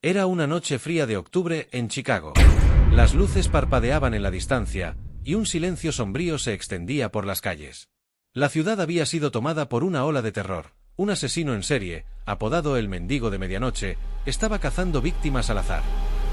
Era una noche fría de octubre en Chicago. Las luces parpadeaban en la distancia, y un silencio sombrío se extendía por las calles. La ciudad había sido tomada por una ola de terror. Un asesino en serie, apodado el Mendigo de Medianoche, estaba cazando víctimas al azar.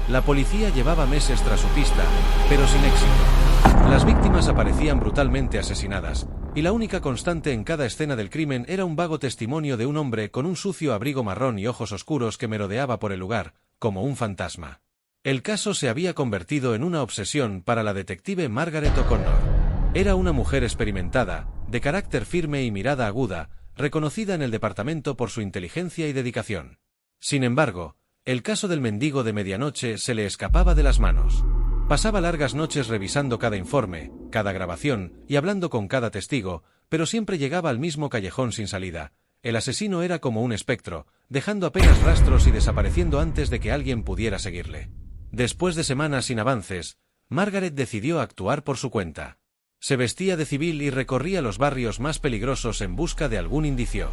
La policía llevaba meses tras su pista, pero sin éxito. Las víctimas aparecían brutalmente asesinadas, y la única constante en cada escena del crimen era un vago testimonio de un hombre con un sucio abrigo marrón y ojos oscuros que merodeaba por el lugar, como un fantasma. El caso se había convertido en una obsesión para la detective Margaret O'Connor. Era una mujer experimentada, de carácter firme y mirada aguda, reconocida en el departamento por su inteligencia y dedicación. Sin embargo, el caso del Mendigo de Medianoche se le escapaba de las manos. Pasaba largas noches revisando cada informe, cada grabación, y hablando con cada testigo, pero siempre llegaba al mismo callejón sin salida. El asesino era como un espectro, dejando apenas rastros y desapareciendo antes de que alguien pudiera seguirle. Después de semanas sin avances, Margaret decidió actuar por su cuenta. Se vestía de civil y recorría los barrios más peligrosos en busca de algún indicio.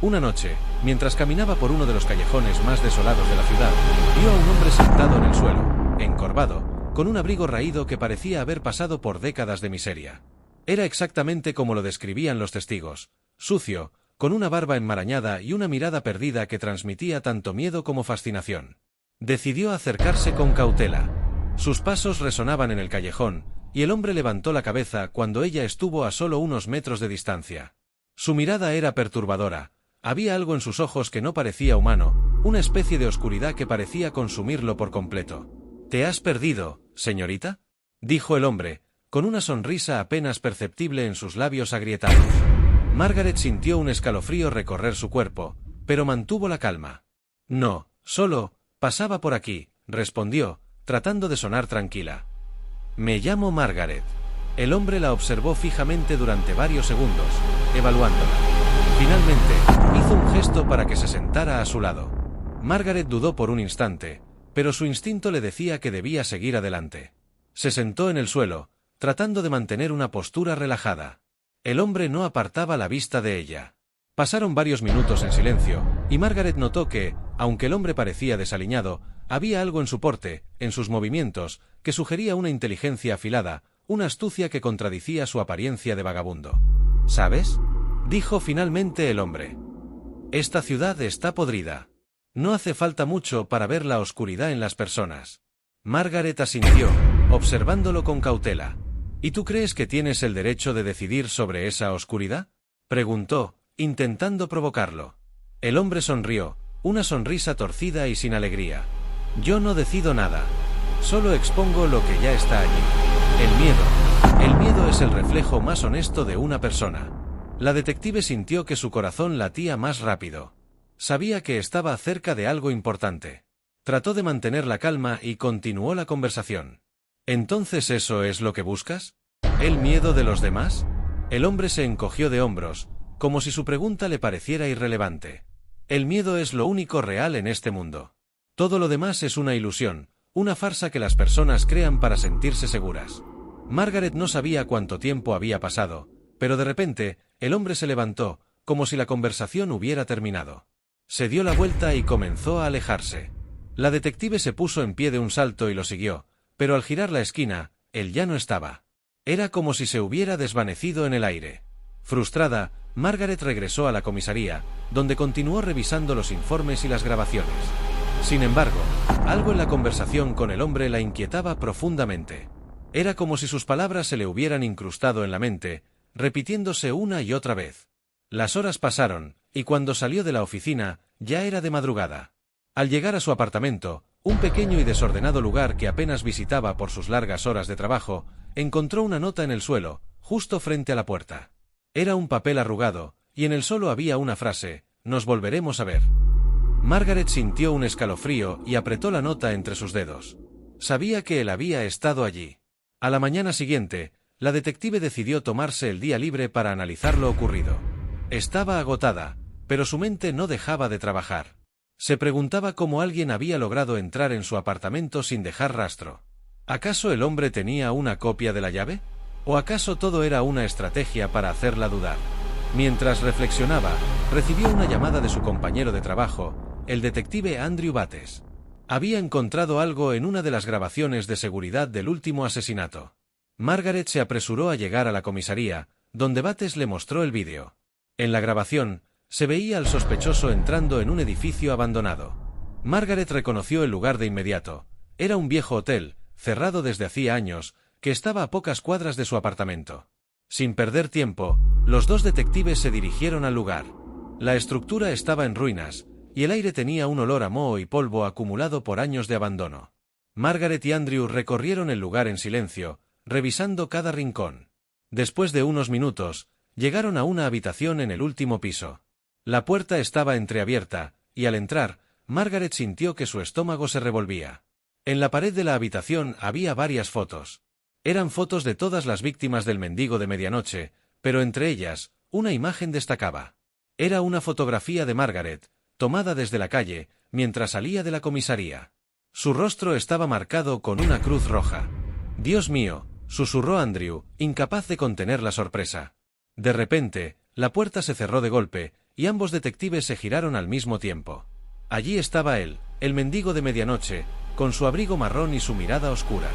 Una noche, mientras caminaba por uno de los callejones más desolados de la ciudad, vio a un hombre sentado en el suelo, encorvado, con un abrigo raído que parecía haber pasado por décadas de miseria. Era exactamente como lo describían los testigos, sucio, con una barba enmarañada y una mirada perdida que transmitía tanto miedo como fascinación. Decidió acercarse con cautela. Sus pasos resonaban en el callejón, y el hombre levantó la cabeza cuando ella estuvo a solo unos metros de distancia. Su mirada era perturbadora. Había algo en sus ojos que no parecía humano, una especie de oscuridad que parecía consumirlo por completo. «¿Te has perdido, señorita?», dijo el hombre, con una sonrisa apenas perceptible en sus labios agrietados. Margaret sintió un escalofrío recorrer su cuerpo, pero mantuvo la calma. «No, solo pasaba por aquí», respondió, tratando de sonar tranquila. «Me llamo Margaret». El hombre la observó fijamente durante varios segundos, evaluándola. Finalmente, hizo un gesto para que se sentara a su lado. Margaret dudó por un instante, pero su instinto le decía que debía seguir adelante. Se sentó en el suelo, tratando de mantener una postura relajada. El hombre no apartaba la vista de ella. Pasaron varios minutos en silencio, y Margaret notó que, aunque el hombre parecía desaliñado, había algo en su porte, en sus movimientos, que sugería una inteligencia afilada, una astucia que contradecía su apariencia de vagabundo. «¿Sabes?», dijo finalmente el hombre. «Esta ciudad está podrida. No hace falta mucho para ver la oscuridad en las personas». Margaret asintió, observándolo con cautela. «¿Y tú crees que tienes el derecho de decidir sobre esa oscuridad?», preguntó, intentando provocarlo. El hombre sonrió, una sonrisa torcida y sin alegría. «Yo no decido nada. Solo expongo lo que ya está allí. El miedo es el reflejo más honesto de una persona». La detective sintió que su corazón latía más rápido. Sabía que estaba cerca de algo importante. Trató de mantener la calma y continuó la conversación. «¿Entonces eso es lo que buscas? ¿El miedo de los demás?». El hombre se encogió de hombros, como si su pregunta le pareciera irrelevante. «El miedo es lo único real en este mundo. Todo lo demás es una ilusión, una farsa que las personas crean para sentirse seguras». Margaret no sabía cuánto tiempo había pasado, pero de repente, el hombre se levantó, como si la conversación hubiera terminado. Se dio la vuelta y comenzó a alejarse. La detective se puso en pie de un salto y lo siguió, pero al girar la esquina, él ya no estaba. Era como si se hubiera desvanecido en el aire. Frustrada, Margaret regresó a la comisaría, donde continuó revisando los informes y las grabaciones. Sin embargo, algo en la conversación con el hombre la inquietaba profundamente. Era como si sus palabras se le hubieran incrustado en la mente, repitiéndose una y otra vez. Las horas pasaron, y cuando salió de la oficina, ya era de madrugada. Al llegar a su apartamento, un pequeño y desordenado lugar que apenas visitaba por sus largas horas de trabajo, encontró una nota en el suelo, justo frente a la puerta. Era un papel arrugado, y en él solo había una frase: «Nos volveremos a ver». Margaret sintió un escalofrío y apretó la nota entre sus dedos. Sabía que él había estado allí. A la mañana siguiente, la detective decidió tomarse el día libre para analizar lo ocurrido. Estaba agotada, pero su mente no dejaba de trabajar. Se preguntaba cómo alguien había logrado entrar en su apartamento sin dejar rastro. ¿Acaso el hombre tenía una copia de la llave? ¿O acaso todo era una estrategia para hacerla dudar? Mientras reflexionaba, recibió una llamada de su compañero de trabajo, el detective Andrew Bates. Había encontrado algo en una de las grabaciones de seguridad del último asesinato. Margaret se apresuró a llegar a la comisaría, donde Bates le mostró el vídeo. En la grabación, se veía al sospechoso entrando en un edificio abandonado. Margaret reconoció el lugar de inmediato. Era un viejo hotel, cerrado desde hacía años, que estaba a pocas cuadras de su apartamento. Sin perder tiempo, los dos detectives se dirigieron al lugar. La estructura estaba en ruinas, y el aire tenía un olor a moho y polvo acumulado por años de abandono. Margaret y Andrew recorrieron el lugar en silencio, revisando cada rincón. Después de unos minutos, llegaron a una habitación en el último piso. La puerta estaba entreabierta, y al entrar, Margaret sintió que su estómago se revolvía. En la pared de la habitación había varias fotos. Eran fotos de todas las víctimas del mendigo de medianoche, pero entre ellas, una imagen destacaba. Era una fotografía de Margaret, tomada desde la calle, mientras salía de la comisaría. Su rostro estaba marcado con una cruz roja. «Dios mío», susurró Andrew, incapaz de contener la sorpresa. De repente, la puerta se cerró de golpe, y ambos detectives se giraron al mismo tiempo. Allí estaba él, el mendigo de medianoche, con su abrigo marrón y su mirada oscura.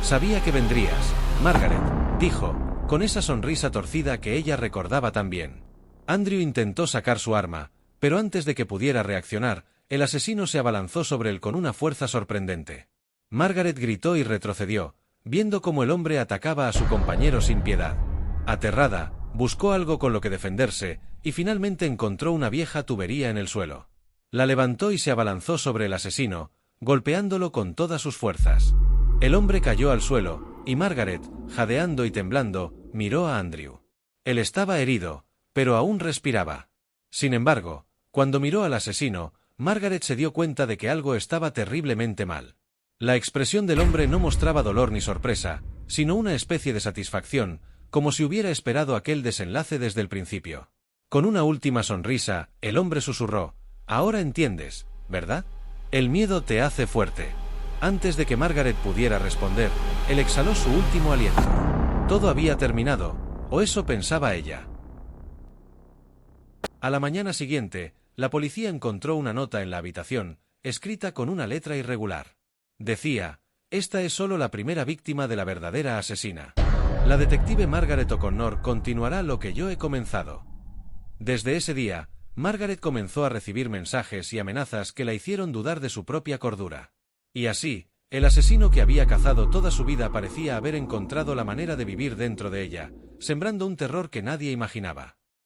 «Sabía que vendrías, Margaret», dijo, con esa sonrisa torcida que ella recordaba tan bien. Andrew intentó sacar su arma, pero antes de que pudiera reaccionar, el asesino se abalanzó sobre él con una fuerza sorprendente. Margaret gritó y retrocedió, viendo cómo el hombre atacaba a su compañero sin piedad. Aterrada, buscó algo con lo que defenderse, y finalmente encontró una vieja tubería en el suelo. La levantó y se abalanzó sobre el asesino, golpeándolo con todas sus fuerzas. El hombre cayó al suelo, y Margaret, jadeando y temblando, miró a Andrew. Él estaba herido, pero aún respiraba. Sin embargo, cuando miró al asesino, Margaret se dio cuenta de que algo estaba terriblemente mal. La expresión del hombre no mostraba dolor ni sorpresa, sino una especie de satisfacción, como si hubiera esperado aquel desenlace desde el principio. Con una última sonrisa, el hombre susurró: «Ahora entiendes, ¿verdad? El miedo te hace fuerte». Antes de que Margaret pudiera responder, él exhaló su último aliento. Todo había terminado, o eso pensaba ella. A la mañana siguiente, la policía encontró una nota en la habitación, escrita con una letra irregular. Decía: «Esta es solo la primera víctima de la verdadera asesina. La detective Margaret O'Connor continuará lo que yo he comenzado». Desde ese día, Margaret comenzó a recibir mensajes y amenazas que la hicieron dudar de su propia cordura. Y así, el asesino que había cazado toda su vida parecía haber encontrado la manera de vivir dentro de ella, sembrando un terror que nadie imaginaba.